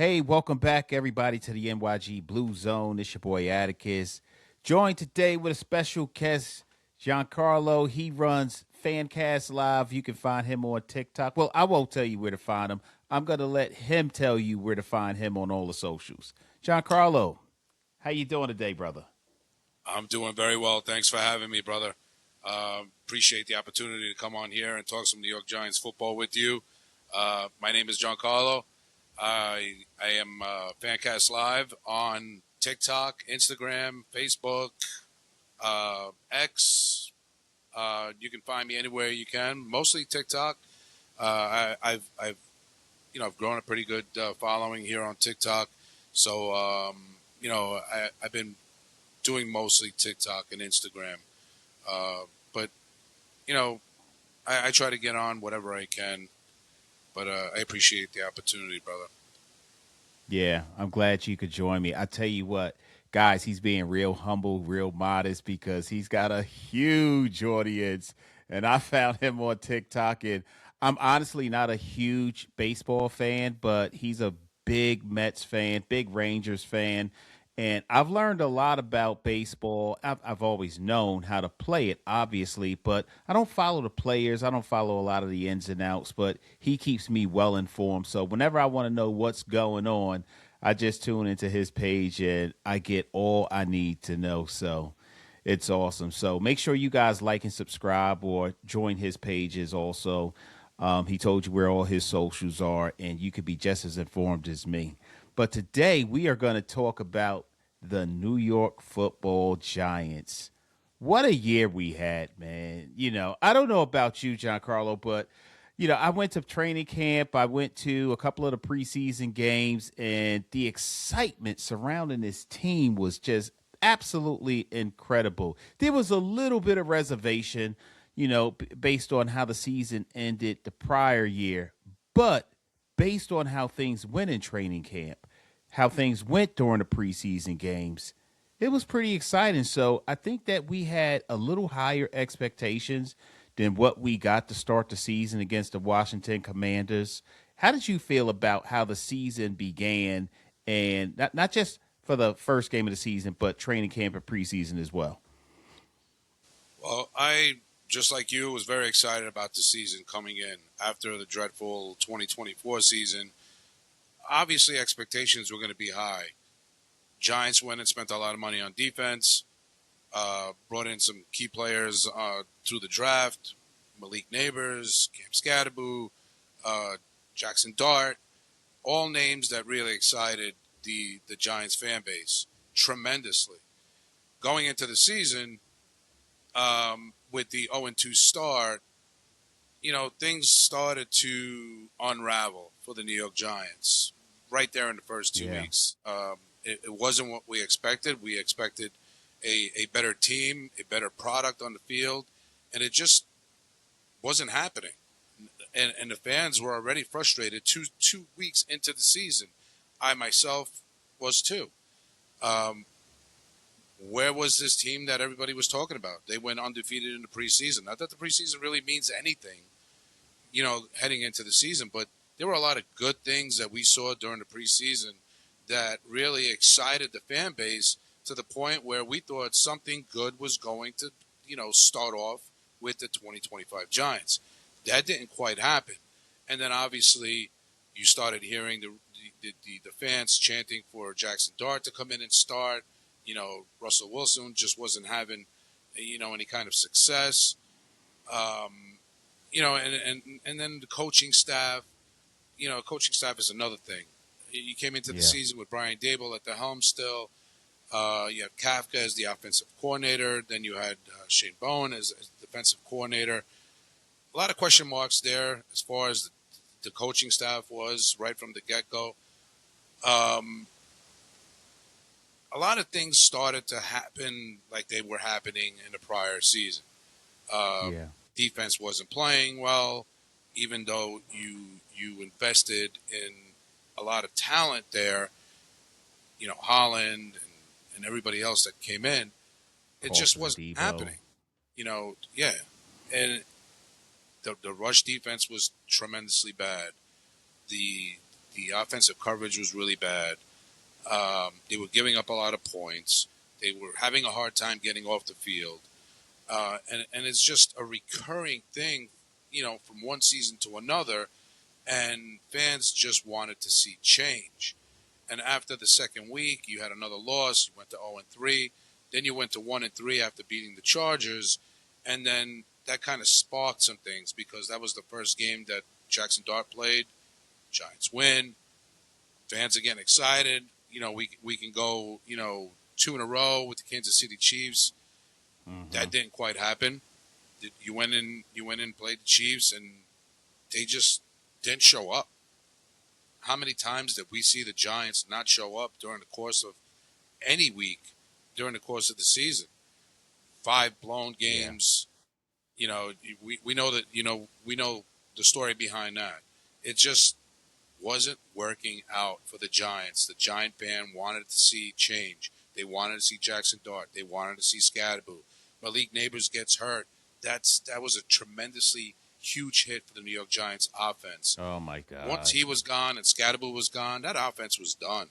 Hey, welcome back, everybody, to the NYG Blue Zone. It's your boy Attikis. Joined today with a special guest, Giancarlo. He runs FanCastLive. You can find him on TikTok. Well, I won't tell you where to find him. I'm gonna let him tell you where to find him on all the socials. Giancarlo, how you doing today, brother? I'm doing very well. Thanks for having me, brother. Appreciate the opportunity to come on here and talk some New York Giants football with you. My name is Giancarlo. I am Fancast Live on TikTok, Instagram, Facebook, X. You can find me anywhere you can. Mostly TikTok. I've grown a pretty good following here on TikTok. So I've been doing mostly TikTok and Instagram. But you know, I try to get on whatever I can. But I appreciate the opportunity, brother. Yeah, I'm glad you could join me. I tell you what, guys, he's being real humble, real modest because he's got a huge audience. And I found him on TikTok, and I'm honestly not a huge baseball fan, but he's a big Mets fan, big Rangers fan. And I've learned a lot about baseball. I've always known how to play it, obviously, but I don't follow the players. I don't follow a lot of the ins and outs, but he keeps me well informed. So whenever I want to know what's going on, I just tune into his page and I get all I need to know. So it's awesome. So make sure you guys like and subscribe or join his pages also. He told you where all his socials are, and you could be just as informed as me. But today we are going to talk about the New York Football Giants. What a year we had, man. I don't know about you, Giancarlo, but I went to training camp. I went to a couple of the preseason games, and the excitement surrounding this team was just absolutely incredible. There was a little bit of reservation, based on how the season ended the prior year, but based on how things went in training camp, how things went during the preseason games, it was pretty exciting. So I think that we had a little higher expectations than what we got to start the season against the Washington Commanders. How did you feel about how the season began, and not just for the first game of the season, but training camp and preseason as well? Well, I just like you was very excited about the season coming in after the dreadful 2024 season. Obviously, expectations were going to be high. Giants went and spent a lot of money on defense. Brought in some key players through the draft: Malik Neighbors, Cam Scatterboo, Jackson Dart, all names that really excited the Giants fan base tremendously. Going into the season, with the 0-2 start, things started to unravel for the New York Giants right there in the first two Yeah. weeks. It wasn't what we expected. We expected a better team, a better product on the field, and it just wasn't happening. And the fans were already frustrated two weeks into the season. I myself was too. Um, where was this team that everybody was talking about? They went undefeated in the preseason. Not that the preseason really means anything, heading into the season, but there were a lot of good things that we saw during the preseason that really excited the fan base to the point where we thought something good was going to, start off with the 2025 Giants. That didn't quite happen. And then obviously you started hearing the fans chanting for Jackson Dart to come in and start. Russell Wilson just wasn't having, any kind of success. And then the coaching staff. Coaching staff is another thing. You came into the Yeah. season with Brian Dable at the helm still. You had Kafka as the offensive coordinator. Then you had Shane Bowen as defensive coordinator. A lot of question marks there as far as the coaching staff was right from the get-go. Um, a lot of things started to happen like they were happening in the prior season. Uh, Yeah. Defense wasn't playing well, even though you invested in a lot of talent there. Holland and everybody else that came in. It just Paulson wasn't Adebo. happening. Yeah, and the rush defense was tremendously bad. The The offensive coverage was really bad. They were giving up a lot of points. They were having a hard time getting off the field. And it's just a recurring thing, from one season to another. And fans just wanted to see change. And after the second week, you had another loss. You went to 0-3. Then you went to 1-3 after beating the Chargers. And then that kind of sparked some things because that was the first game that Jackson Dart played. Giants win. Fans are getting excited. We can go, two in a row with the Kansas City Chiefs. That didn't quite happen. You went in, played the Chiefs, and they just didn't show up. How many times did we see the Giants not show up during the course of any week during the course of the season? 5 blown games. Yeah. We know that, we know the story behind that. It just wasn't working out for the Giants. The Giant fan wanted to see change. They wanted to see Jackson Dart. They wanted to see Scadaboo. Malik Neighbors gets hurt. That was a tremendously huge hit for the New York Giants offense. Oh my God! Once he was gone and Scadaboo was gone, that offense was done.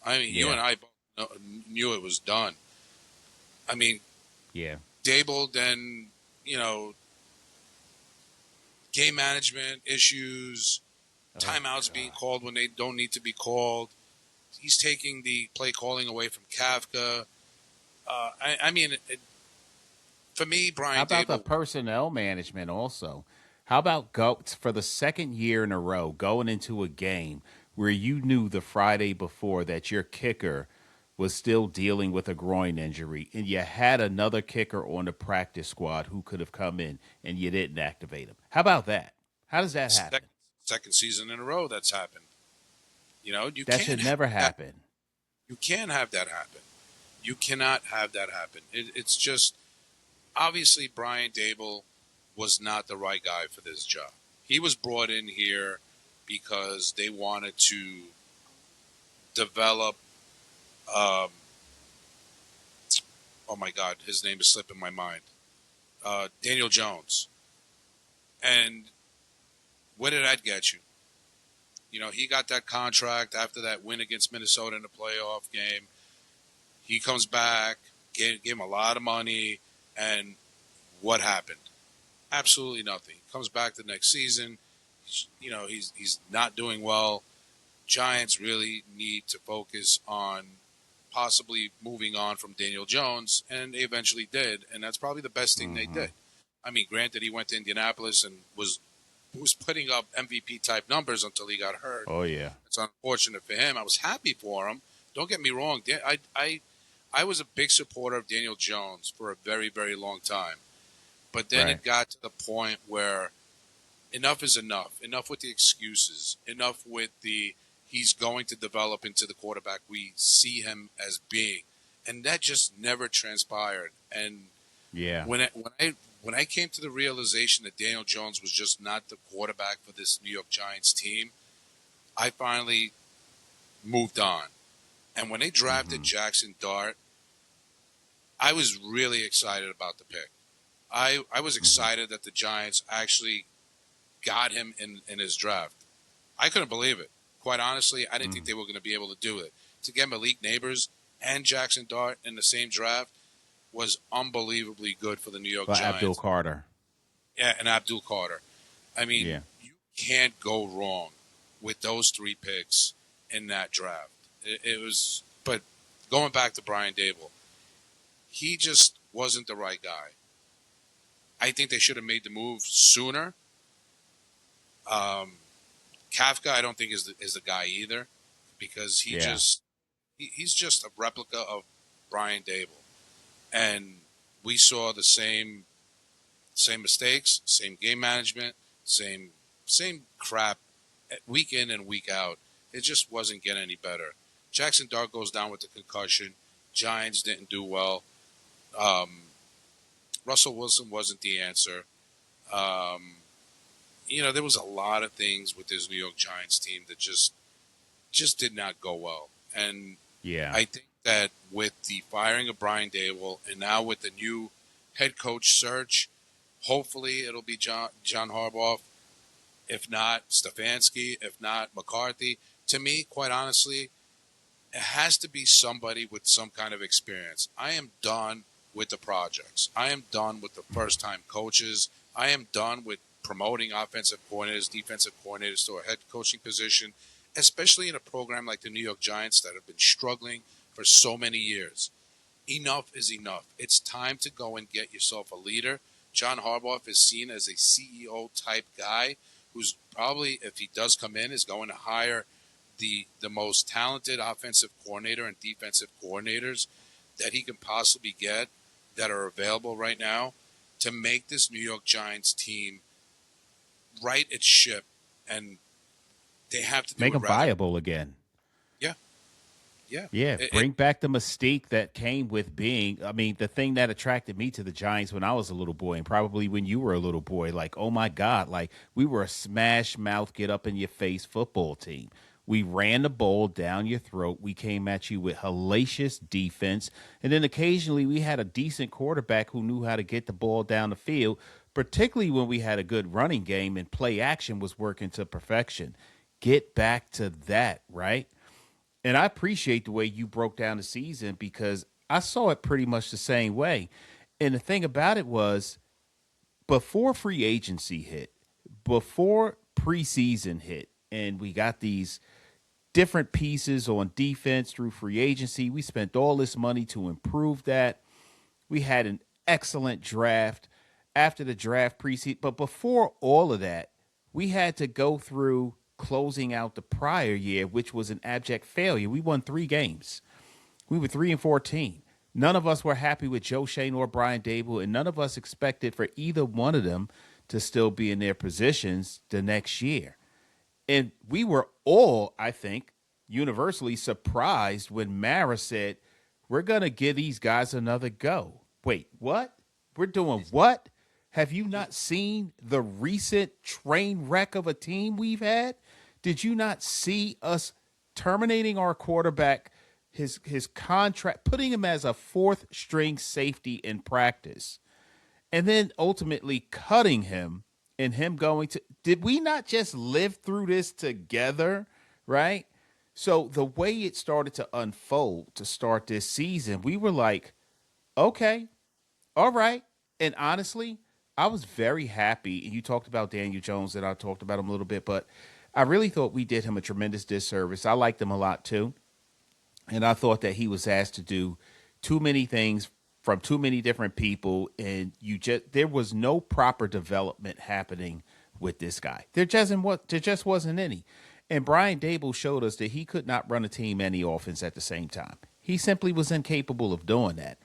I mean, you and I both knew it was done. I mean, Dable then, game management issues, timeouts being called when they don't need to be called. He's taking the play calling away from Kafka. For me, Brian. How about Dable, the personnel management also? How about go for the second year in a row going into a game where you knew the Friday before that your kicker was still dealing with a groin injury and you had another kicker on the practice squad who could have come in and you didn't activate him? How about that? How does that happen? Second season in a row that's happened. You That can't should never happen. You can't have that happen. You cannot have that happen. It's just obviously Brian Dable was not the right guy for this job. He was brought in here because they wanted to develop. Oh my God, his name is slipping my mind. Daniel Jones. And where did that get you? He got that contract after that win against Minnesota in the playoff game. He comes back, gave him a lot of money, and what happened? Absolutely nothing. Comes back the next season. He's not doing well. Giants really need to focus on possibly moving on from Daniel Jones, and they eventually did, and that's probably the best thing they did. I mean, granted, he went to Indianapolis and was putting up MVP type numbers until he got hurt. Oh yeah, it's unfortunate for him. I was happy for him. Don't get me wrong. I was a big supporter of Daniel Jones for a very, very long time, but then it got to the point where enough is enough. Enough with the excuses. Enough with the he's going to develop into the quarterback we see him as being, and that just never transpired. And when I came to the realization that Daniel Jones was just not the quarterback for this New York Giants team, I finally moved on. And when they drafted Jackson Dart, I was really excited about the pick. I was excited that the Giants actually got him in his draft. I couldn't believe it. Quite honestly, I didn't think they were going to be able to do it. To get Malik Neighbors and Jackson Dart in the same draft was unbelievably good for the New York Giants. Abdul Carter. Yeah, and Abdul Carter. I mean, you can't go wrong with those 3 picks in that draft. It was, but going back to Brian Dable, he just wasn't the right guy. I think they should have made the move sooner. Kafka, I don't think is the guy either, because he's just a replica of Brian Dable, and we saw the same mistakes, same game management, same crap, week in and week out. It just wasn't getting any better. Jackson Dart goes down with the concussion. Giants didn't do well. Russell Wilson wasn't the answer. There was a lot of things with this New York Giants team that just did not go well. And I think that with the firing of Brian Dable and now with the new head coach search, hopefully it'll be John Harbaugh. if not Stefanski, if not McCarthy. To me, quite honestly, it has to be somebody with some kind of experience. I am done with the projects. I am done with the first time coaches. I am done with promoting offensive coordinators, defensive coordinators to a head coaching position, especially in a program like the New York Giants that have been struggling for so many years. Enough is enough. It's time to go and get yourself a leader. John Harbaugh is seen as a CEO type guy who's probably, if he does come in, is going to hire the most talented offensive coordinator and defensive coordinators that he can possibly get that are available right now to make this New York Giants team right its ship, and they have to do Make it them rather. viable again. Yeah, yeah. Yeah, bring back the mystique that came with being. I mean, the thing that attracted me to the Giants when I was a little boy, and probably when you were a little boy, like, oh my God, like we were a smash mouth, get up in your face football team. We ran the ball down your throat. We came at you with hellacious defense. And then occasionally we had a decent quarterback who knew how to get the ball down the field, particularly when we had a good running game and play action was working to perfection. Get back to that, right? And I appreciate the way you broke down the season because I saw it pretty much the same way. And the thing about it was before free agency hit, before preseason hit, and we got these different pieces on defense through free agency, we spent all this money to improve that. We had an excellent draft after the draft preseason. But before all of that, we had to go through closing out the prior year, which was an abject failure. We won 3 games. We were 3-14. None of us were happy with Joe Shane or Brian Dable, and none of us expected for either one of them to still be in their positions the next year. And we were all, I think, universally surprised when Mara said, we're going to give these guys another go. Wait, what? We're doing what? Have you not seen the recent train wreck of a team we've had? Did you not see us terminating our quarterback, his contract, putting him as a fourth string safety in practice, and then ultimately cutting him and him going to, did we not just live through this together, right? So the way it started to unfold to start this season, we were like, okay, all right. And honestly, I was very happy. And you talked about Daniel Jones, and I talked about him a little bit, but I really thought we did him a tremendous disservice. I liked him a lot too. And I thought that he was asked to do too many things from too many different people, and there was no proper development happening with this guy. There just wasn't any. And Brian Dable showed us that he could not run a team any offense at the same time. He simply was incapable of doing that.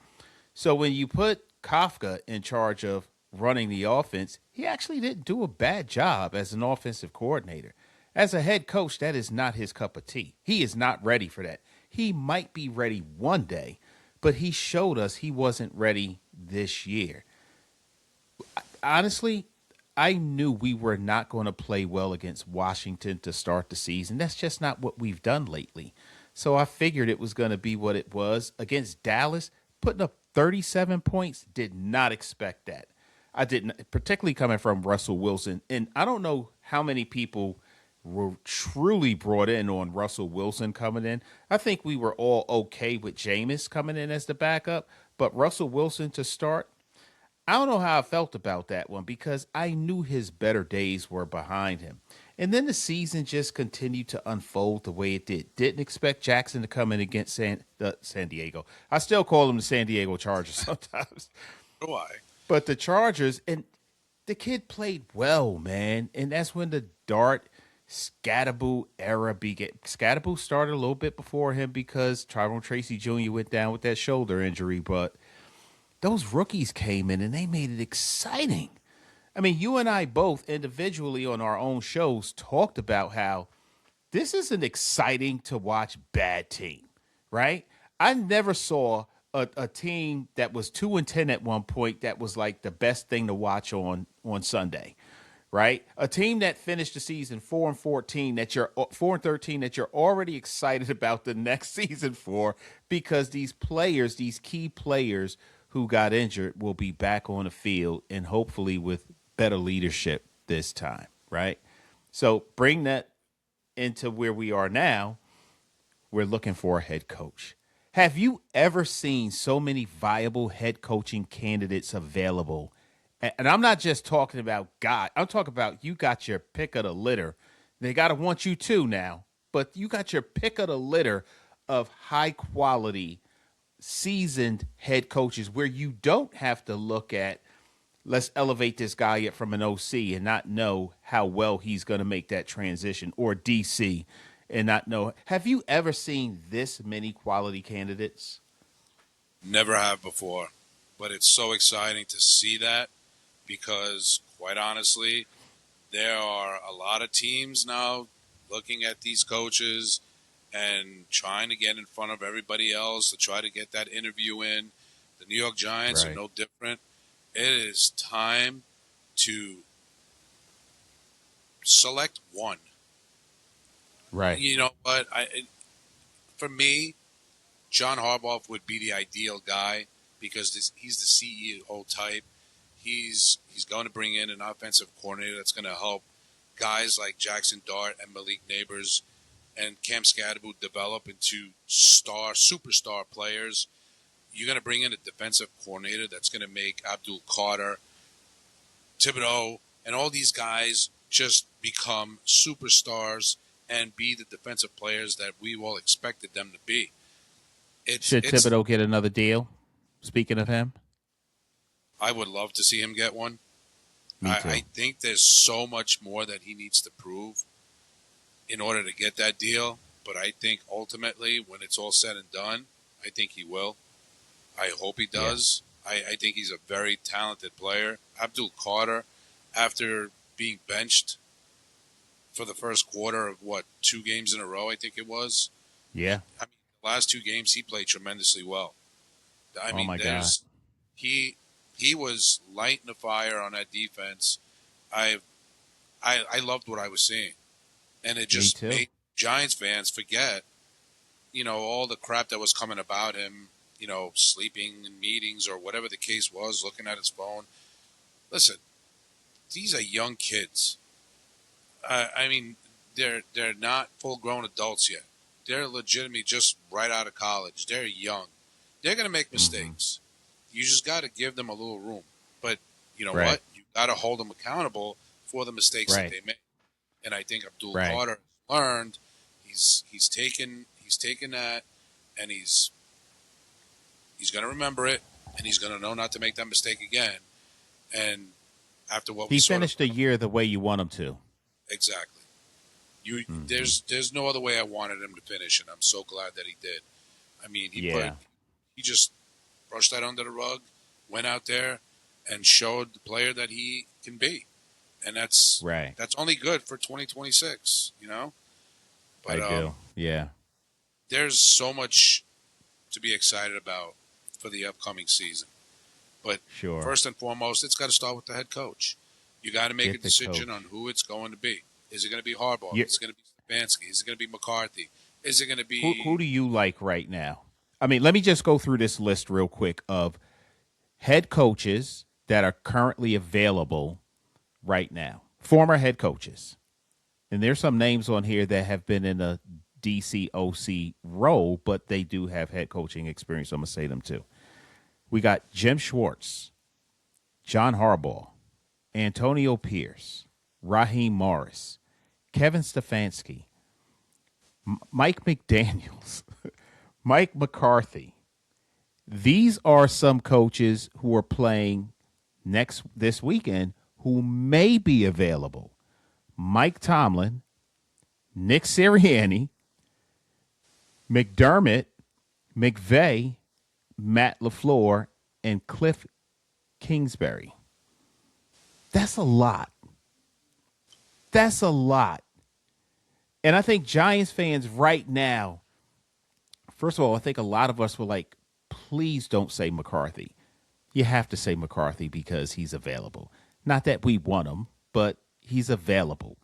So when you put Kafka in charge of running the offense, he actually didn't do a bad job as an offensive coordinator. As a head coach, that is not his cup of tea. He is not ready for that. He might be ready one day, but he showed us he wasn't ready this year. Honestly, I knew we were not going to play well against Washington to start the season. That's just not what we've done lately. So I figured it was going to be what it was. Against Dallas, putting up 37 points, did not expect that. I didn't, particularly coming from Russell Wilson. And I don't know how many people were truly brought in on Russell Wilson coming in. I think we were all okay with Jameis coming in as the backup, but Russell Wilson to start, I don't know how I felt about that one because I knew his better days were behind him. And then the season just continued to unfold the way it did. Didn't expect Jackson to come in against San Diego. I still call them the San Diego Chargers sometimes. Why? But the Chargers, and the kid played well, man. And that's when the Dart Scatterboo era began. Scatterboo started a little bit before him because Tyrone Tracy Jr. went down with that shoulder injury, but those rookies came in and they made it exciting. I mean, you and I both individually on our own shows talked about how this is an exciting to watch bad team, right? I never saw a team that was 2-10 at one point that was like the best thing to watch on Sunday, right? A team that finished the season 4-14 that you're 4-13 that you're already excited about the next season for because these players, these key players who got injured will be back on the field and hopefully with better leadership this time, right? So bring that into where we are now. We're looking for a head coach. Have you ever seen so many viable head coaching candidates available? And I'm not just talking about God. I'm talking about you got your pick of the litter. They got to want you too now, but you got your pick of the litter of high quality, seasoned head coaches where you don't have to look at, let's elevate this guy up from an OC and not know how well he's going to make that transition, or DC and not know. Have you ever seen this many quality candidates? Never have before, but it's so exciting to see that because, quite honestly, there are a lot of teams now looking at these coaches and trying to get in front of everybody else to try to get that interview in. The New York Giants are Right. no different. It is time to select one. Right. You know what? For me, John Harbaugh would be the ideal guy because he's the CEO type. He's going to bring in an offensive coordinator that's going to help guys like Jackson Dart and Malik Neighbors and Cam Scadaboo develop into superstar players. You're going to bring in a defensive coordinator that's going to make Abdul Carter, Thibodeau, and all these guys just become superstars and be the defensive players that we all expected them to be. Should It's Thibodeau get another deal? Speaking of him, I would love to see him get one. me I too. think there's so much more that he needs to prove in order to get that deal. But I think ultimately, when it's all said and done, I think he will. I hope he Yeah. does. I think he's a very talented player. Abdul Carter, after being benched for the first quarter of what, 2 games in a row, I think it was. Yeah. I mean, the last 2 games he played tremendously well. I Oh mean, my God. there's he was lighting the fire on that defense. I I loved what I was seeing, and it Me just too. made Giants fans forget, all the crap that was coming about him. Sleeping in meetings or whatever the case was, looking at his phone. Listen, these are young kids. I mean, they're not full grown adults yet. They're legitimately just right out of college. They're young. They're gonna make Hmm. mistakes. You just got to give them a little room. But you know Right. what? You got to hold them accountable for the mistakes that Right. they make. And I think Abdul Right. Carter has learned. He's taken that, and he's going to remember it, and he's going to know not to make that mistake again. And after what we He saw, finished the year the way you want him to. exactly. You Hmm. there's no other way I wanted him to finish, and I'm so glad that he did. I mean, Yeah. he just brushed that under the rug, went out there, and showed the player that he can be, and that's Right. that's only good for 2026. But I do. Yeah. there's so much to be excited about for the upcoming season. But Sure. first and foremost, it's got to start with the head coach. You got to make a Get the decision on coach. who it's going to be. Is it going to be Harbaugh? You Is it going to be Stefanski? Is it going to be McCarthy? Is it going to who be do you like right now? I mean, let me just go through this list real quick of head coaches that are currently available right now. Former head coaches. And there's some names on here that have been in a DCOC role, but they do have head coaching experience. So I'm going to say them too. We got Jim Schwartz, John Harbaugh, Antonio Pierce, Raheem Morris, Kevin Stefanski, Mike McDaniels, Mike McCarthy. These are some coaches who are playing this weekend who may be available. Mike Tomlin, Nick Sirianni, McDermott, McVay, Matt LaFleur, and Cliff Kingsbury. That's a lot. That's a lot. And I think Giants fans right now, first of all, I think a lot of us were like, please don't say McCarthy. You have to say McCarthy because he's available. Not that we want him, but he's available.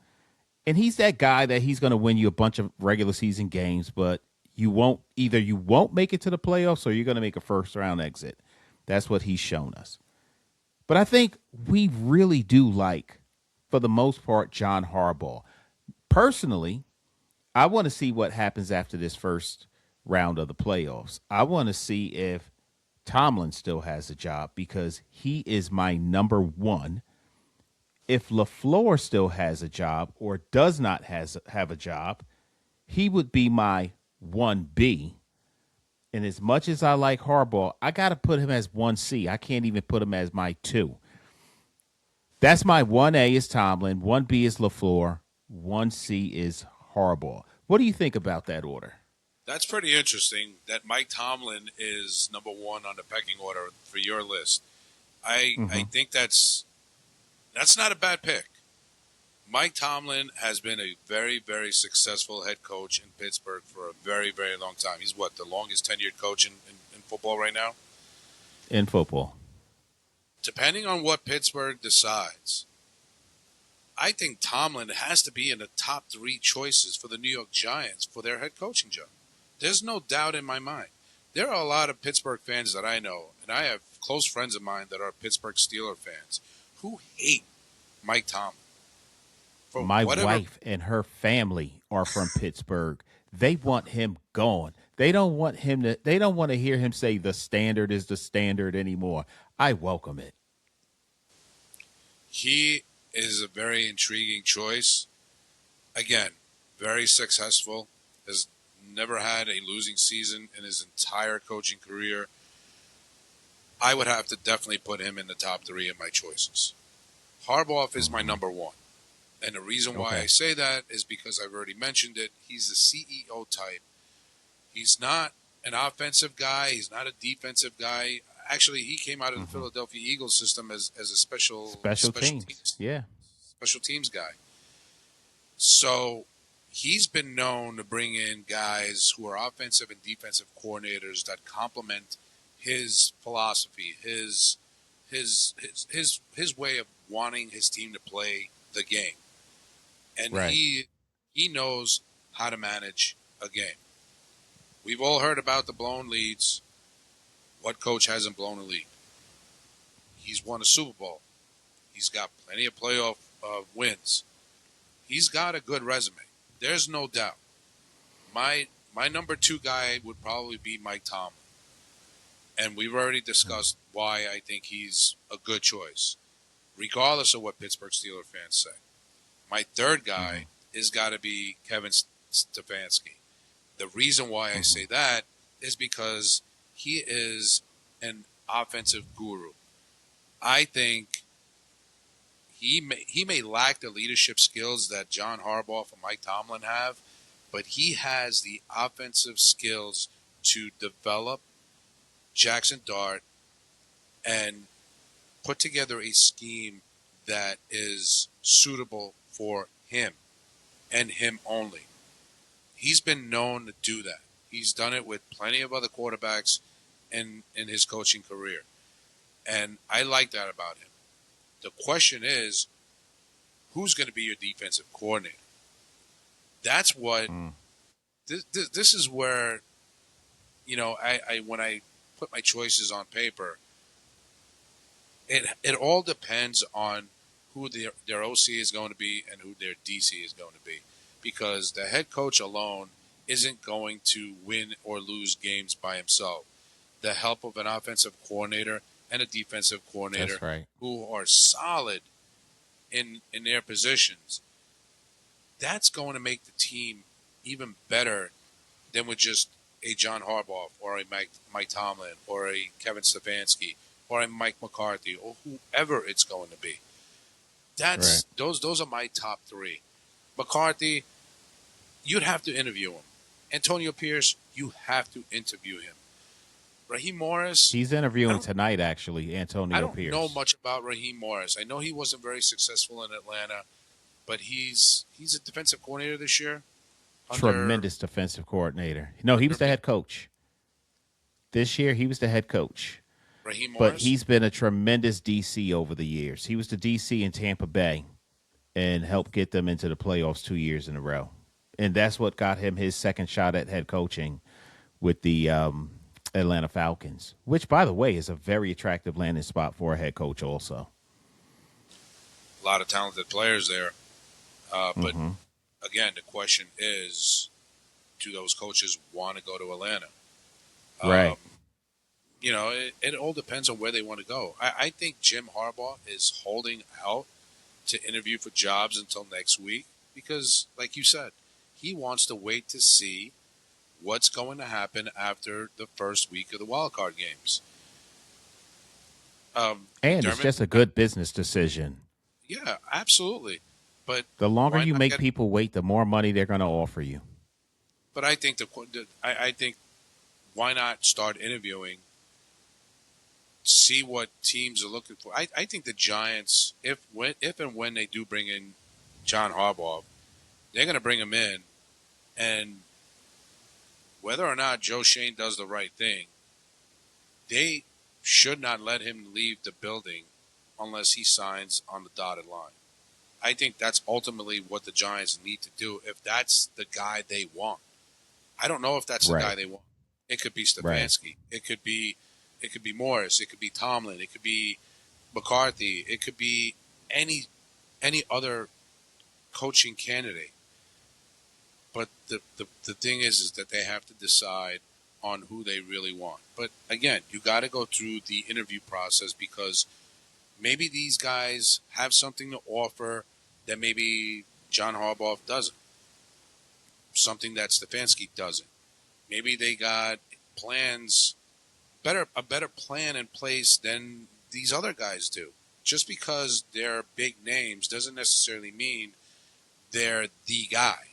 And he's that guy that he's going to win you a bunch of regular season games, but you won't make it to the playoffs or you're going to make a first round exit. That's what he's shown us. But I think we really do like, for the most part, John Harbaugh. personally, I want to see what happens after this first round of the playoffs. I want to see if Tomlin still has a job because he is my number one. If LaFleur still has a job or does not have a job, he would be my 1B. And as much as I like Harbaugh, I got to put him as 1C. I can't even put him as my 2. That's my 1A is Tomlin, 1B is LaFleur, 1C is Harbaugh. What do you think about that order? That's pretty interesting that Mike Tomlin is number one on the pecking order for your list. I think that's not a bad pick. Mike Tomlin has been a very, very successful head coach in Pittsburgh for a very, very long time. He's what, the longest tenured coach in football right now? In football. Depending on what Pittsburgh decides, I think Tomlin has to be in the top 3 choices for the New York Giants for their head coaching job. There's no doubt in my mind. There are a lot of Pittsburgh fans that I know, and I have close friends of mine that are Pittsburgh Steelers fans who hate Mike Tomlin. My wife and her family are from Pittsburgh. They want him gone. They don't want to hear him say the standard is the standard anymore. I welcome it. He is a very intriguing choice. Again, very successful. Has never had a losing season in his entire coaching career. I would have to definitely put him in the top 3 of my choices. Harbaugh is my number 1. And the reason why I say that is because I've already mentioned it. He's a CEO type. He's not an offensive guy. He's not a defensive guy. Actually, he came out of the Philadelphia Eagles system as a special teams. Yeah. Special teams guy. So he's been known to bring in guys who are offensive and defensive coordinators that complement his philosophy, his way of wanting his team to play the game. And he knows how to manage a game. We've all heard about the blown leads. What coach hasn't blown a lead? He's won a Super Bowl. He's got plenty of playoff wins. He's got a good resume. There's no doubt. My number 2 guy would probably be Mike Tomlin. And we've already discussed why I think he's a good choice, regardless of what Pittsburgh Steelers fans say. My 3rd guy is got to be Kevin Stefanski. The reason why I say that is because he is an offensive guru. I think he may lack the leadership skills that John Harbaugh and Mike Tomlin have, but he has the offensive skills to develop Jackson Dart and put together a scheme that is suitable for him and him only. He's been known to do that. He's done it with plenty of other quarterbacks in his coaching career. And I like that about him. The question is, who's going to be your defensive coordinator? That's what this is where, I when I put my choices on paper, it all depends on who their OC is going to be and who their DC is going to be. Because the head coach alone isn't going to win or lose games by himself. The help of an offensive coordinator and a defensive coordinator who are solid in their positions, that's going to make the team even better than with just a John Harbaugh or a Mike Tomlin or a Kevin Stefanski or a Mike McCarthy or whoever it's going to be. Those are my top 3. McCarthy, you'd have to interview him. Antonio Pierce, you have to interview him. Raheem Morris, he's interviewing tonight, actually. Antonio Pierce. I don't know much about Raheem Morris. I know he wasn't very successful in Atlanta, but he's a defensive coordinator this year. Tremendous defensive coordinator. No, he was the head coach. This year, he was the head coach. Raheem Morris? But he's been a tremendous DC over the years. He was the DC in Tampa Bay and helped get them into the playoffs 2 years in a row. And that's what got him his second shot at head coaching with the Atlanta Falcons, which, by the way, is a very attractive landing spot for a head coach also. A lot of talented players there. But again, the question is, do those coaches want to go to Atlanta? Right. Um, it all depends on where they want to go. I think Jim Harbaugh is holding out to interview for jobs until next week because, like you said, he wants to wait to see what's going to happen after the first week of the wild card games. And it's McDermott, just a good business decision. yeah, absolutely, but The longer why you not make get? people wait, the more money they're going to offer you. But I think I think why not start interviewing, see what teams are looking for. I think the Giants, if and when they do bring in John Harbaugh, they're going to bring him in, and whether or not Joe Shane does the right thing, they should not let him leave the building unless he signs on the dotted line. I think that's ultimately what the Giants need to do if that's the guy they want. I don't know if that's the Right. guy they want. It could be Right. Stefanski. It could be Morris. It could be Tomlin. It could be McCarthy. It could be any other coaching candidate. But the thing is that they have to decide on who they really want. But again, you got to go through the interview process because maybe these guys have something to offer that maybe John Harbaugh doesn't. Something that Stefanski doesn't. Maybe they got plans a better plan in place than these other guys do. Just because they're big names doesn't necessarily mean they're the guy.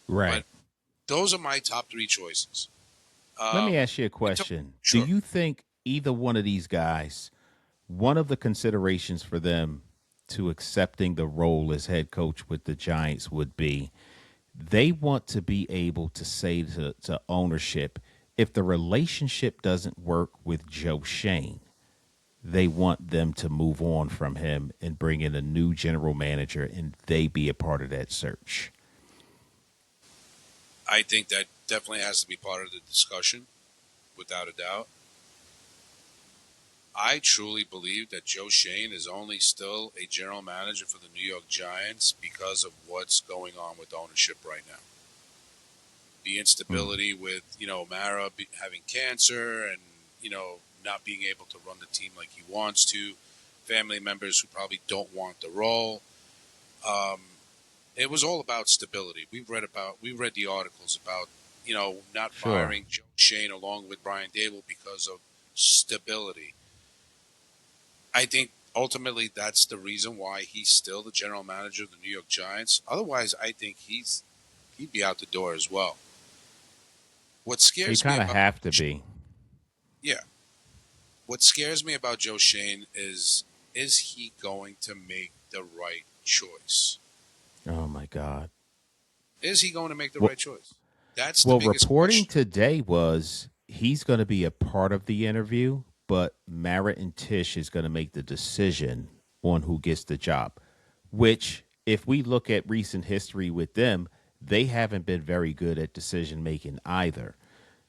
Right. But those are my top three choices. Let me Um, ask you a until, question. Do sure, you think either one of these guys, one of the considerations for them to accepting the role as head coach with the Giants would be they want to be able to say to ownership, if the relationship doesn't work with Joe Shane, they want them to move on from him and bring in a new general manager and they be a part of that search. I think that definitely has to be part of the discussion, without a doubt. I truly believe that Joe Shane is only still a general manager for the New York Giants because of what's going on with ownership right now. The Hmm. instability with Mara having cancer and not being able to run the team like he wants to, family members who probably don't want the role. Um, it was all about stability. We read the articles about not Sure. firing Joe Shane along with Brian Dable because of stability. I think ultimately that's the reason why he's still the general manager of the New York Giants. Otherwise, I think he'd be out the door as well. What He scares me kind of about have to be. yeah, what scares me about Joe Shane is he going to make the right choice? Oh my God. Is he going to make the Well, right choice? That's the well, biggest reporting question. today was he's going to be a part of the interview, but Mara and Tish is going to make the decision on who gets the job. Which, if we look at recent history with them, they haven't been very good at decision making either,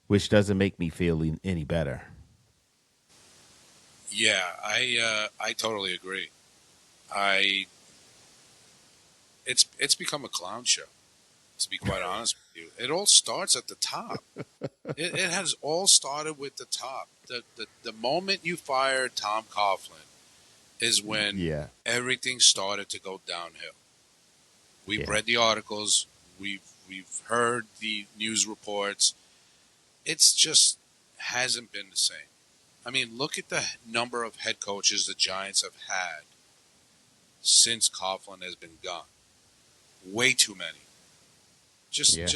which doesn't make me feel any better. Yeah, I totally agree. I it's become a clown show, to be quite honest with you. It all starts at the top. It has all started with the top. The moment you fired Tom Coughlin is when Yeah, everything started to go downhill. We've yeah, read the articles, we've heard the news reports. It's just hasn't been the same. I mean, look at the number of head coaches the Giants have had since Coughlin has been gone. Way too many. yeah.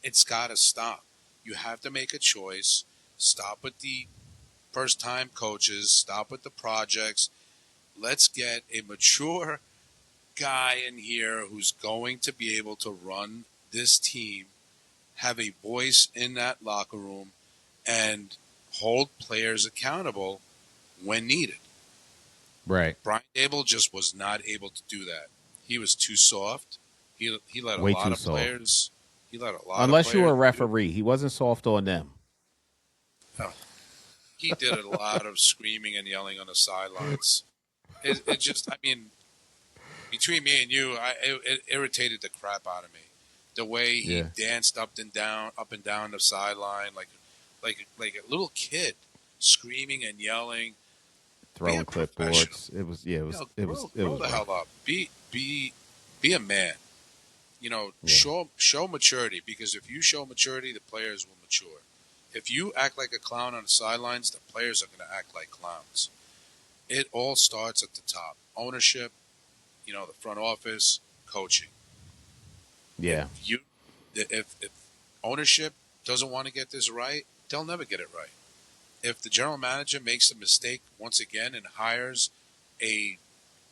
It's got to stop. You have to make a choice. Stop with the first time coaches. Stop with the projects. Let's get a mature guy in here who's going to be able to run this team, have a voice in that locker room, and hold players accountable when needed. Right. Brian Dable just was not able to do that. He was too soft. He let a Way lot too of soft. players. He let a lot of Unless you were players a do. referee, he wasn't soft on them. Oh, he did a lot of screaming and yelling on the sidelines. It just, I mean, between me and you, it irritated the crap out of me. The way he Yeah. danced up and down the sideline, like a little kid, screaming and yelling. Be a Throwing professional. clipboards. It was yeah, You know, it grow was the hell rough. up. Be a man. You know, Yeah. show maturity, because if you show maturity, the players will mature. If you act like a clown on the sidelines, the players are going to act like clowns. It all starts at the top. Ownership, the front office, coaching. If Yeah. you if ownership doesn't want to get this right, they'll never get it right. If the general manager makes a mistake once again and hires a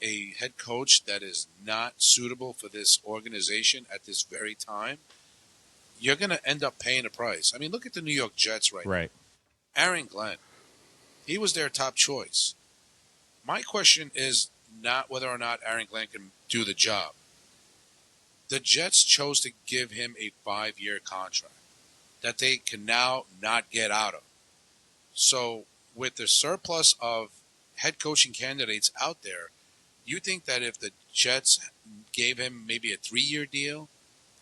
head coach that is not suitable for this organization at this very time, you're going to end up paying a price. I mean, look at the New York Jets right now. Right. Aaron Glenn, he was their top choice. My question is not whether or not Aaron Glenn can do the job. The Jets chose to give him a 5-year contract that they can now not get out of. So, with the surplus of head coaching candidates out there, you think that if the Jets gave him maybe a 3-year deal,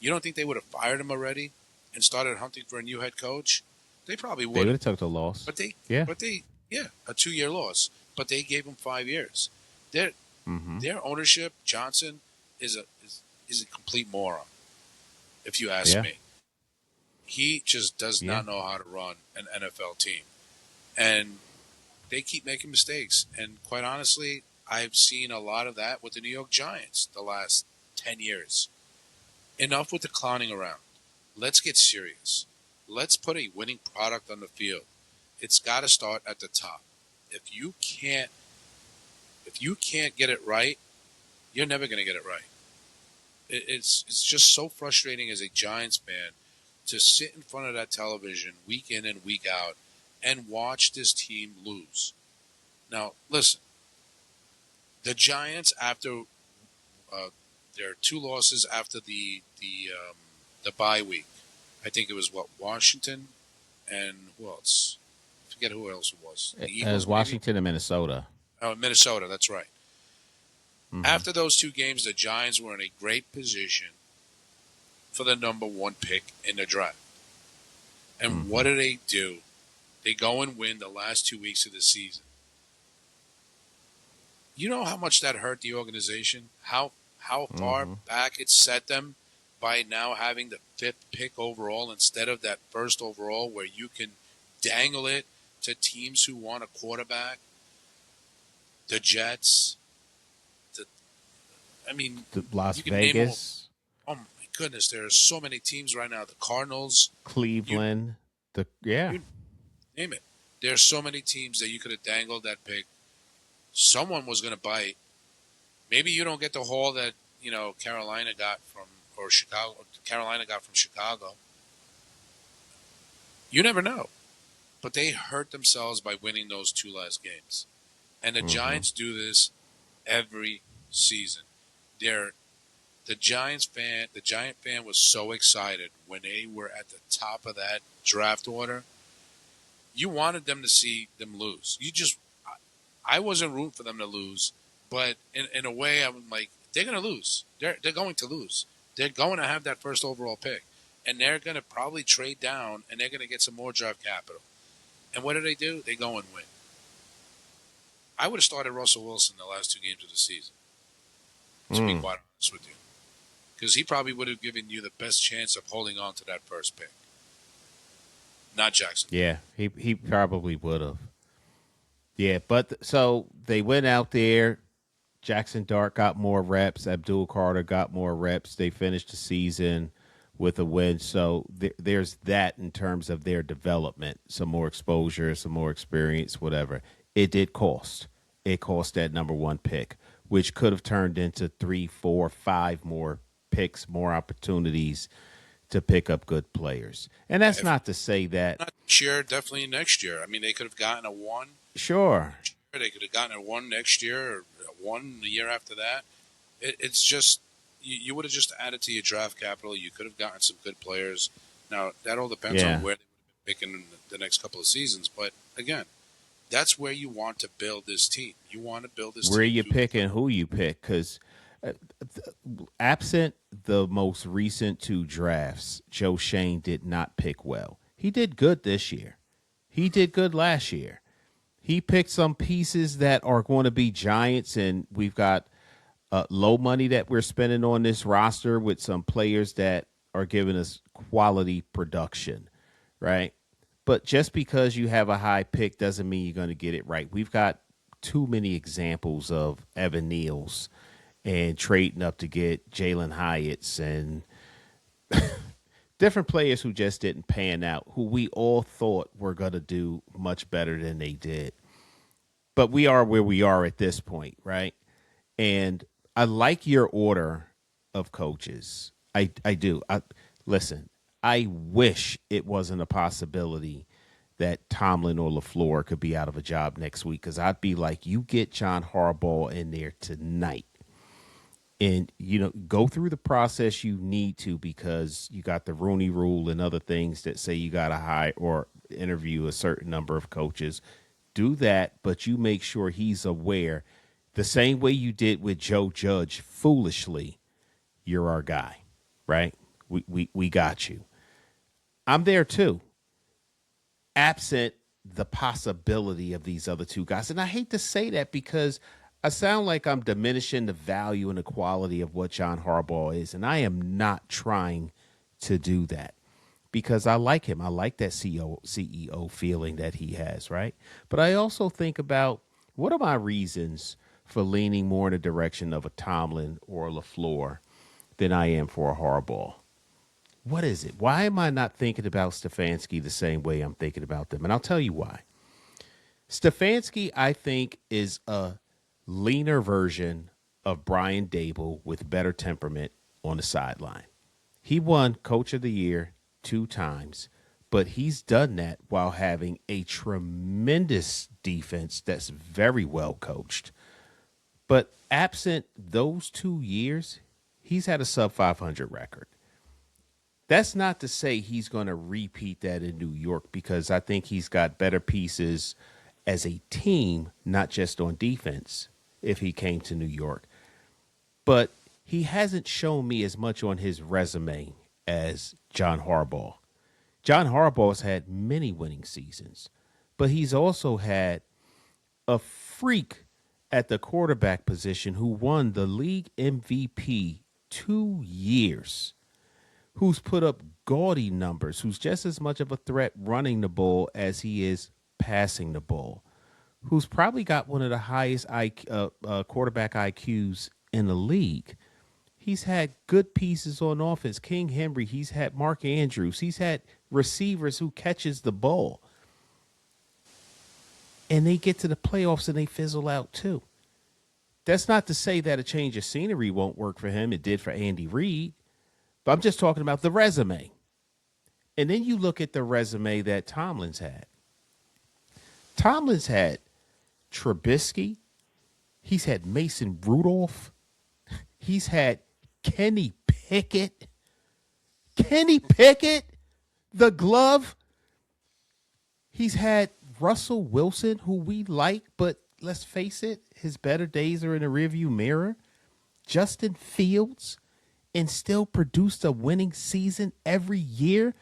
you don't think they would have fired him already and started hunting for a new head coach? They probably They would would have. have took the loss. But they, Yeah. but they, yeah, a 2-year loss. But they gave him 5 years. Their Mm-hmm. their ownership, Johnson, is a complete moron. If you ask Yeah. me, he just does Yeah. not know how to run an NFL team, and they keep making mistakes. And quite honestly, I've seen a lot of that with the New York Giants the last 10 years. Enough with the clowning around. Let's get serious. Let's put a winning product on the field. It's got to start at the top. If you can't, if you can't get it right, you're never going to get it right. It's just so frustrating as a Giants fan to sit in front of that television week in and week out and watch this team lose. Now, listen, the Giants, after their 2 losses after the bye week, I think it was Washington and who else? I forget who else it was. The As Eagles, maybe. Washington and Minnesota. Oh, Minnesota. That's right. Mm-hmm. After those 2 games, the Giants were in a great position for the number 1 pick in the draft. And what do? They go and win the last 2 weeks of the season. You know how much that hurt the organization? How far back it set them by now having the 5th pick overall instead of that 1st overall, where you can dangle it to teams who want a quarterback? The Jets. The Las you can name all. Vegas, Oh my goodness, there are so many teams right now. The Cardinals. Cleveland. Yeah. You name it. There are so many teams that you could have dangled that pick. Someone was going to bite. Maybe you don't get the haul that Carolina got from or Chicago. Carolina got from Chicago. You never know. But they hurt themselves by winning those 2 last games, and the Giants do this every season. The Giant fan was so excited when they were at the top of that draft order. You wanted them to see them lose. I wasn't rooting for them to lose, but in a way, I'm like, they're going to lose. They're going to lose. They're going to have that 1st overall pick, and they're going to probably trade down, and they're going to get some more draft capital. And what do? They go and win. I would have started Russell Wilson the last 2 games of the season, to be quite honest with you, because he probably would have given you the best chance of holding on to that 1st pick. Not Jackson. Yeah. He probably would have. Yeah, but so they went out there. Jackson Dart got more reps. Abdul Carter got more reps. They finished the season with a win. So there's that in terms of their development. Some more exposure, some more experience, whatever. It did cost. It cost that number 1 pick, which could have turned into 3, 4, 5 more picks, more opportunities to pick up good players. And that's not to say that. Not this year, definitely next year. I mean, they could have gotten a 1. Sure. They could have gotten a 1 next year, or a 1 the year after that. It's just you would have just added to your draft capital. You could have gotten some good players. Now that all depends on where they would have been picking in the next couple of seasons. But again, that's where you want to build this team. You want to build this where team. you pick and who you pick, because Absent the most recent two drafts, Joe Shane did not pick well. He did good this year. He did good last year. He picked some pieces that are going to be giants, and we've got low money that we're spending on this roster with some players that are giving us quality production, right? But just because you have a high pick doesn't mean you're going to get it right. We've got too many examples of Evan Neals and trading up to get Jalen Hyatt's and different players who just didn't pan out, who we all thought were going to do much better than they did. But we are where we are at this point, right? And I like your order of coaches. I do. Listen, I wish it wasn't a possibility that Tomlin or LaFleur could be out of a job next week, because I'd be like, you get John Harbaugh in there tonight. And, go through the process you need to, because you got the Rooney Rule and other things that say you got to hire or interview a certain number of coaches. Do that, but you make sure he's aware, the same way you did with Joe Judge foolishly. You're our guy, right? We got you. I'm there too, absent the possibility of these other two guys. And I hate to say that, because I sound like I'm diminishing the value and the quality of what John Harbaugh is. And I am not trying to do that, because I like him. I like that CEO feeling that he has, right? But I also think about, what are my reasons for leaning more in the direction of a Tomlin or a LaFleur than I am for a Harbaugh? What is it? Why am I not thinking about Stefanski the same way I'm thinking about them? And I'll tell you why. Stefanski, I think, is a leaner version of Brian Dable with better temperament on the sideline. He won Coach of the Year 2 times, but he's done that while having a tremendous defense that's very well coached. But absent those 2 years, he's had a sub 500 record. That's not to say he's going to repeat that in New York, because I think he's got better pieces as a team, not just on defense, if he came to New York. But he hasn't shown me as much on his resume as John Harbaugh. John Harbaugh's had many winning seasons, but he's also had a freak at the quarterback position who won the league MVP 2 years, who's put up gaudy numbers, who's just as much of a threat running the ball as he is passing the ball, who's probably got one of the highest quarterback IQs in the league. He's had good pieces on offense. King Henry, he's had Mark Andrews, he's had receivers who catches the ball. And they get to the playoffs and they fizzle out too. That's not to say that a change of scenery won't work for him. It did for Andy Reid. But I'm just talking about the resume. And then you look at the resume that Tomlin's had. Tomlin's had Trubisky. He's had Mason Rudolph. He's had Kenny Pickett. Kenny Pickett, the glove. He's had Russell Wilson, who we like, but let's face it, his better days are in the rearview mirror. Justin Fields, and still produced a winning season every year.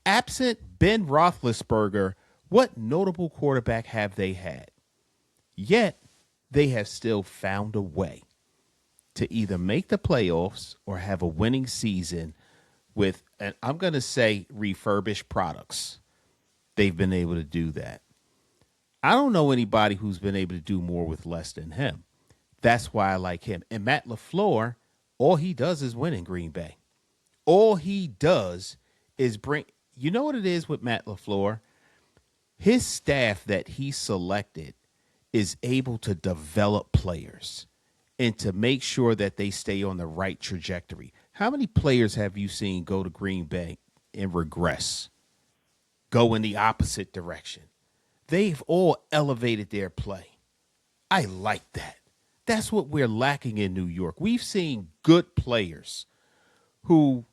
Absent Ben Roethlisberger, what notable quarterback have they had? Yet, they have still found a way to either make the playoffs or have a winning season with, and I'm going to say, refurbished products. They've been able to do that. I don't know anybody who's been able to do more with less than him. That's why I like him. And Matt LaFleur, all he does is win in Green Bay. All he does is bring, you know what it is with Matt LaFleur? His staff that he selected is able to develop players and to make sure that they stay on the right trajectory. How many players have you seen go to Green Bay and regress, go in the opposite direction? They've all elevated their play. I like that. That's what we're lacking in New York. We've seen good players who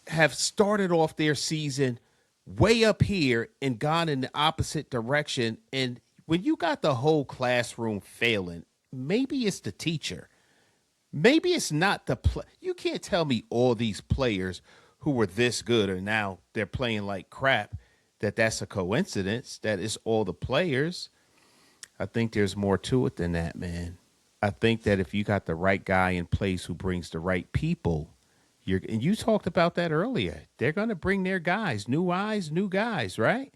have started off their season way up here and gone in the opposite direction. And when you got the whole classroom failing, maybe it's the teacher. Maybe it's not the play. You can't tell me all these players who were this good and now they're playing like crap. That's a coincidence. That is all the players. I think there's more to it than that, man. I think that if you got the right guy in place who brings the right people, and you talked about that earlier. They're going to bring their guys, new eyes, new guys, right?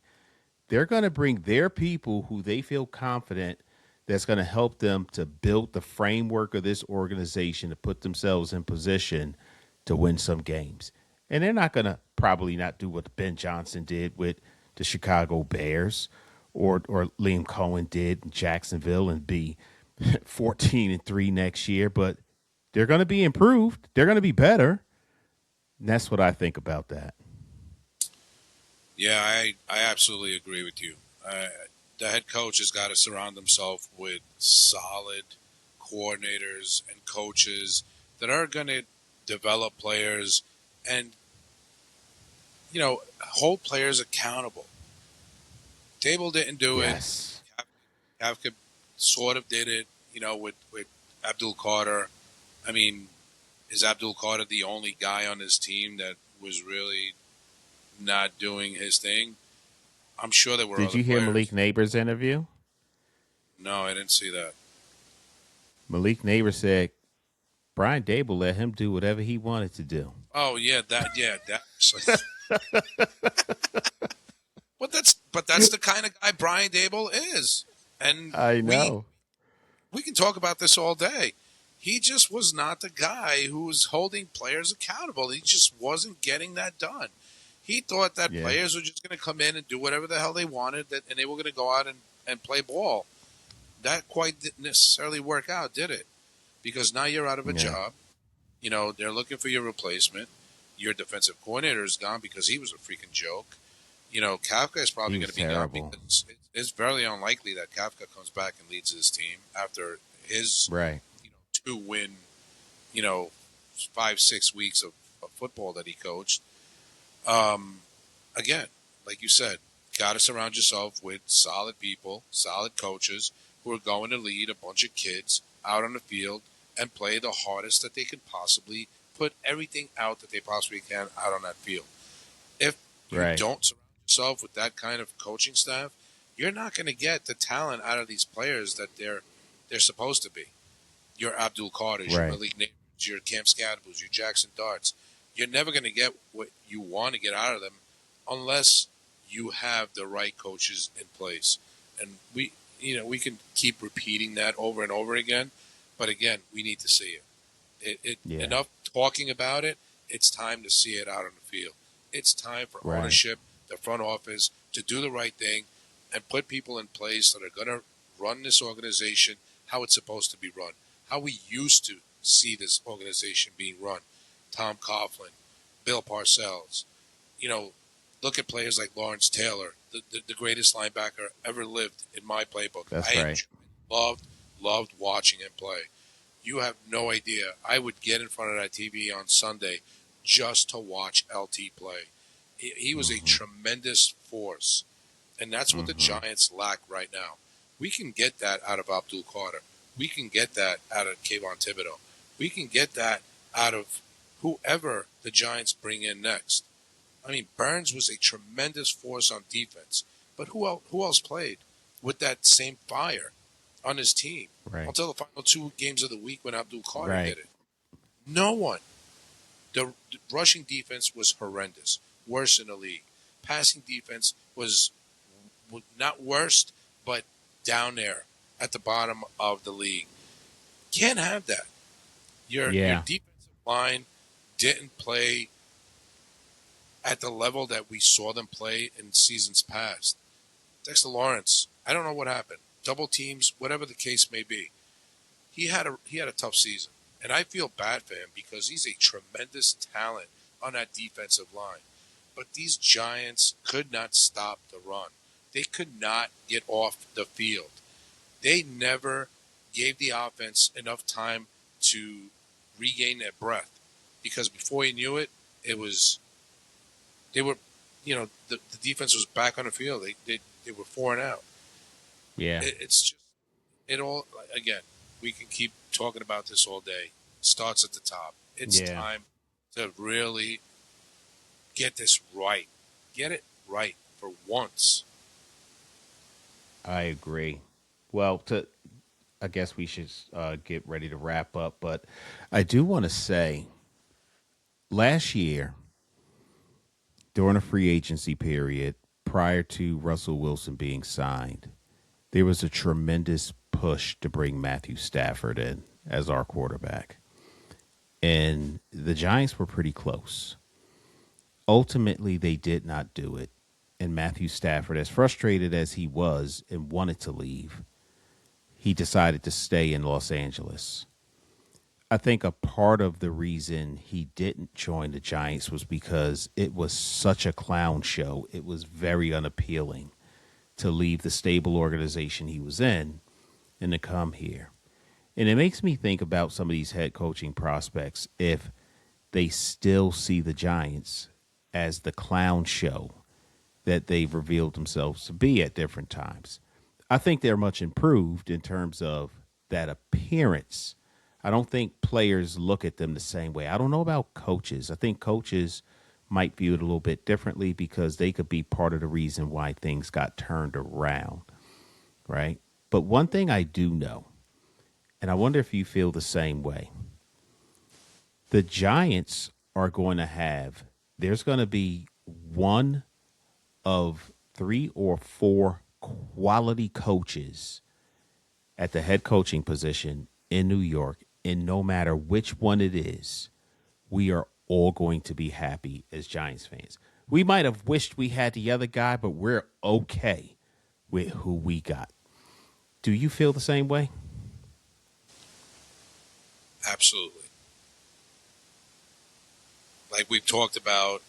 They're going to bring their people who they feel confident that's going to help them to build the framework of this organization to put themselves in position to win some games. And they're not going to probably not do what Ben Johnson did with the Chicago Bears or Liam Cohen did in Jacksonville and be 14-3 next year, but they're going to be improved. They're going to be better. And that's what I think about that. Yeah, I absolutely agree with you. The head coach has got to surround himself with solid coordinators and coaches that are going to develop players and, hold players accountable. Table didn't do it. Yes. Kafka sort of did it, with Abdul Carter. I mean, is Abdul Carter the only guy on his team that was really not doing his thing? I'm sure there were Did other you hear players. Malik Neighbors' interview? No, I didn't see that. Malik Neighbors said Brian Dable let him do whatever he wanted to do. Oh that. But that's the kind of guy Brian Dable is, and I we know. we can talk about this all day. He just was not the guy who was holding players accountable. He just wasn't getting that done. He thought that Yeah. players were just going to come in and do whatever the hell they wanted, and they were going to go out and play ball. That quite didn't necessarily work out, did it? Because now you're out of a Yeah. job. They're looking for your replacement. Your defensive coordinator is gone because he was a freaking joke. Kafka is He probably going was to be gone terrible. because it's very unlikely that Kafka comes back and leads his team after his Right. 2-win, you know, 5-6 weeks of football that he coached. Um, Again, like you said, got to surround yourself with solid people, solid coaches who are going to lead a bunch of kids out on the field and play the hardest that they could possibly, put everything out that they possibly can out on that field. If you Right. don't surround yourself with that kind of coaching staff, you're not going to get the talent out of these players that they're supposed to be. Your Abdul Carter's, your Right. Malik Neighbors, your Cam Scadaboos, your Jackson Darts. You're never going to get what you want to get out of them unless you have the right coaches in place. And we can keep repeating that over and over again, but again, we need to see it. It Yeah. enough talking about it. It's time to see it out on the field. It's time for Right. ownership, the front office, to do the right thing and put people in place that are going to run this organization how it's supposed to be run, how we used to see this organization being run. Tom Coughlin, Bill Parcells. You know, Look at players like Lawrence Taylor, the greatest linebacker ever lived in my playbook. That's I right. loved watching him play. You have no idea. I would get in front of that TV on Sunday just to watch LT play. He was a Mm-hmm. tremendous force, and that's what the Mm-hmm. Giants lack right now. We can get that out of Abdul Carter. We can get that out of Kayvon Thibodeau. We can get that out of whoever the Giants bring in next. I mean, Burns was a tremendous force on defense, but who else played with that same fire on his team Right. until the final 2 games of the week when Abdul Carter Right. did it? No one. The rushing defense was horrendous, worse in the league. Passing defense was not worst, but down there at the bottom of the league. Can't have that. Your Yeah. defensive line didn't play at the level that we saw them play in seasons past. Dexter Lawrence, I don't know what happened. Double teams, whatever the case may be. He had a tough season, and I feel bad for him because he's a tremendous talent on that defensive line. But these Giants could not stop the run. They could not get off the field. They never gave the offense enough time to regain their breath because before you knew it, it was they were, the defense was back on the field. They were 4 and out. Yeah. It's just it all again. We can keep talking about this all day. starts at the top. It's Yeah, time to really get this right. Get it right for once. I agree. Well, to I guess we should get ready to wrap up, but I do want to say last year during a free agency period prior to Russell Wilson being signed, there was a tremendous push to bring Matthew Stafford in as our quarterback. And the Giants were pretty close. Ultimately, they did not do it. And Matthew Stafford, as frustrated as he was and wanted to leave, he decided to stay in Los Angeles. I think a part of the reason he didn't join the Giants was because it was such a clown show. It was very unappealing to leave the stable organization he was in and to come here. And it makes me think about some of these head coaching prospects if they still see the Giants as the clown show that they've revealed themselves to be at different times. I think they're much improved in terms of that appearance. I don't think players look at them the same way. I don't know about coaches. I think coaches might view it a little bit differently because they could be part of the reason why things got turned around, right? But one thing I do know, and I wonder if you feel the same way, the Giants are going to have, there's going to be one of three or four quality coaches at the head coaching position in New York. And no matter which one it is, we are all going to be happy as Giants fans. We might have wished we had the other guy, but we're okay with who we got. Do you feel the same way? Absolutely. Like we've talked about,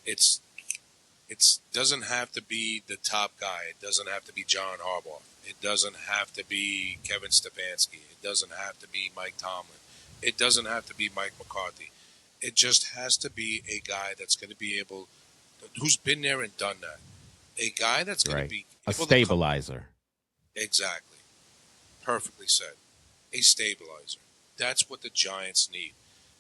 it's it doesn't have to be the top guy. It doesn't have to be John Harbaugh. It doesn't have to be Kevin Stefanski. It doesn't have to be Mike Tomlin. It doesn't have to be Mike McCarthy. It just has to be a guy that's going to be able, who's been there and done that. A guy that's going to Right. be A able to come. stabilizer. Exactly. Perfectly said. A stabilizer. That's what the Giants need.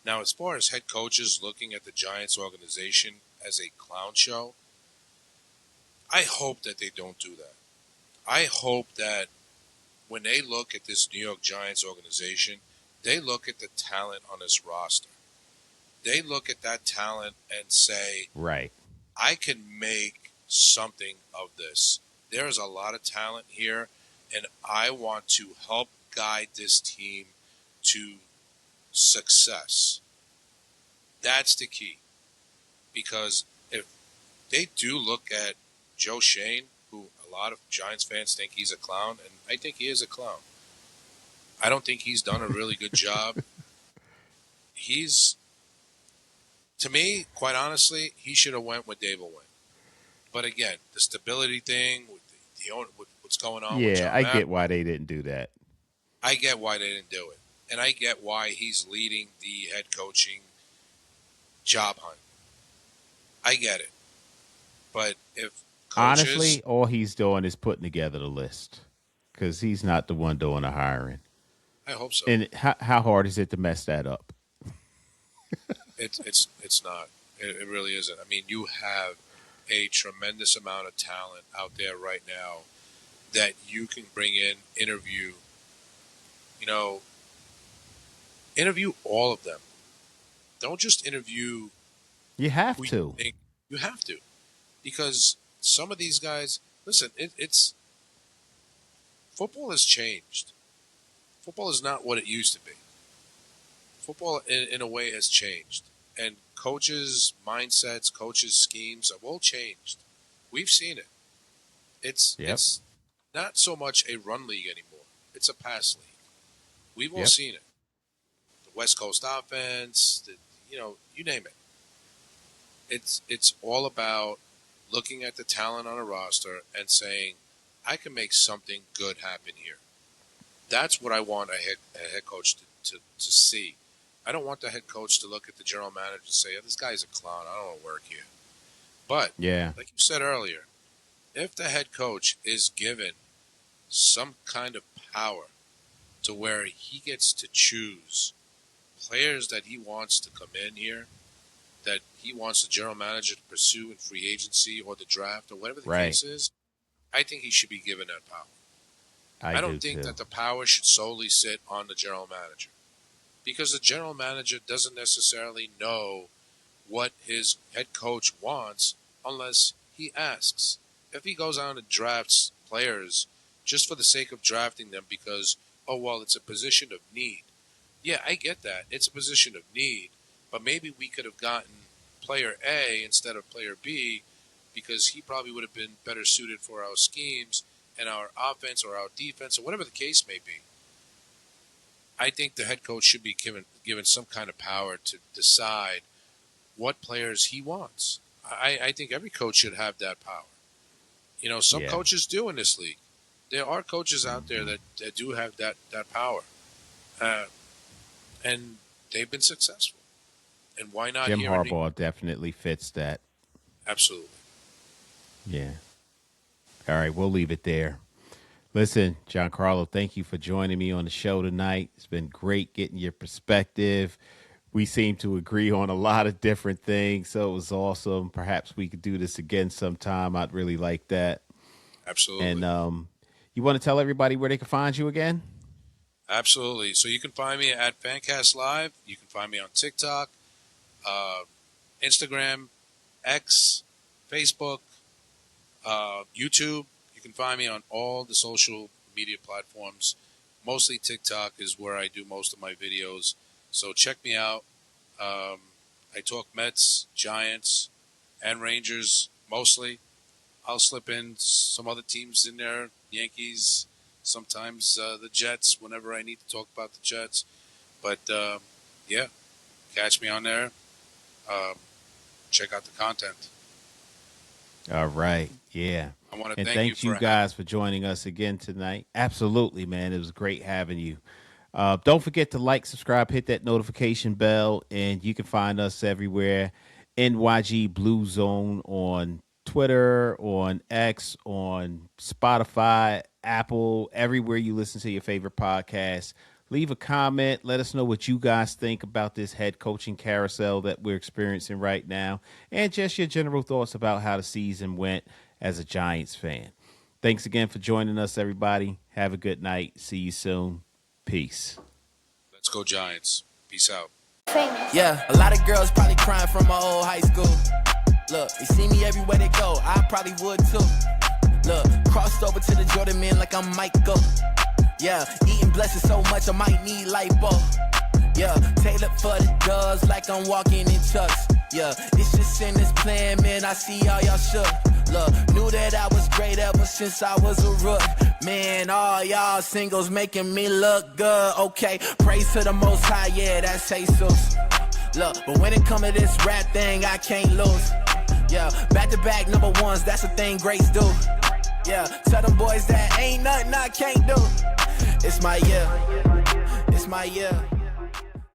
Now, as far as head coaches looking at the Giants organization as a clown show, I hope that they don't do that. I hope that when they look at this New York Giants organization, they look at the talent on this roster. They look at that talent and say, Right. I can make something of this. There's a lot of talent here, and I want to help guide this team to success. That's the key. Because if they do look at Joe Shane, who a lot of Giants fans think he's a clown, and I think he is a clown. I don't think he's done a really good job. He's, to me, quite honestly, he should have went with Dable went. But again, the stability thing with with what's going on with Yeah, John I Madden, get why they didn't do that. I get why they didn't do it, and I get why he's leading the head coaching job hunt. I get it, but if coaches, Honestly, all he's doing is putting together the list because he's not the one doing the hiring. I hope so. And how hard is it to mess that up? It's not. It really isn't. I mean, you have a tremendous amount of talent out there right now that you can bring in, interview. You know, interview all of them. Don't just interview You have who you to. think. You have to, because some of these guys. Listen, it's football has changed. Football is not what it used to be. Football, in a way, has changed, and coaches' mindsets, coaches' schemes have all changed. We've seen it. Yep. It's not so much a run league anymore. It's a pass league. We've all Yep. seen it. The West Coast offense, you name it. It's all about looking at the talent on a roster and saying, I can make something good happen here. That's what I want a head coach to see. I don't want the head coach to look at the general manager and say, oh, this guy's a clown. I don't want to work here. But, Yeah. like you said earlier, if the head coach is given some kind of power to where he gets to choose players that he wants to come in here, that he wants the general manager to pursue in free agency or the draft or whatever the case is, I think he should be given that power. I don't think that the power should solely sit on the general manager, because the general manager doesn't necessarily know what his head coach wants unless he asks. If he goes out and drafts players just for the sake of drafting them because, oh, well, it's a position of need. Yeah, I get that. It's a position of need, but maybe we could have gotten player A instead of player B because he probably would have been better suited for our schemes and our offense or our defense or whatever the case may be. I think the head coach should be given some kind of power to decide what players he wants. I think every coach should have that power. You know, some coaches do in this league. There are coaches out there that do have that power. And they've been successful. And why not? Jim Harbaugh definitely fits that. Absolutely. Yeah. All right, we'll leave it there. Listen, Giancarlo, thank you for joining me on the show tonight. It's been great getting your perspective. We seem to agree on a lot of different things, so it was awesome. Perhaps we could do this again sometime. I'd really like that. Absolutely. And you want to tell everybody where they can find you again? Absolutely. So you can find me at FanCastLive. You can find me on TikTok, Instagram, X, Facebook, YouTube. You can find me on all the social media platforms. Mostly TikTok is where I do most of my videos. So check me out. I talk Mets, Giants, and Rangers mostly. I'll slip in some other teams in there, Yankees, sometimes the Jets, whenever I need to talk about the Jets. But, yeah, catch me on there. Check out the content. All right. Yeah. I want to and thank you guys for joining us again tonight. Absolutely, man. It was great having you. Don't forget to like, subscribe, hit that notification bell, and you can find us everywhere. NYG Blue Zone on Twitter, on X, on Spotify, Apple, everywhere you listen to your favorite podcast. Leave a comment. Let us know what you guys think about this head coaching carousel that we're experiencing right now, and just your general thoughts about how the season went as a Giants fan. Thanks again for joining us, everybody. Have a good night. See you soon. Peace. Let's go Giants. Peace out. Yeah, a lot of girls probably crying from my old high school. Look, they see me everywhere they go. I probably would too. Look, crossed over to the Jordan man like I'm Michael. Yeah, eating blessings so much I might need lipo. Yeah, tailored for the doves like I'm walking in chucks. Yeah, it's just in this plan, man, I see all y'all shook. Look, knew that I was great ever since I was a rook. Man, all y'all singles making me look good. Okay, praise to the Most High, yeah, that's Jesus. Look, but when it come to this rap thing, I can't lose. Yeah, back-to-back number ones, that's a thing greats do. Yeah, tell them boys that ain't nothing I can't do. It's my year. It's my year.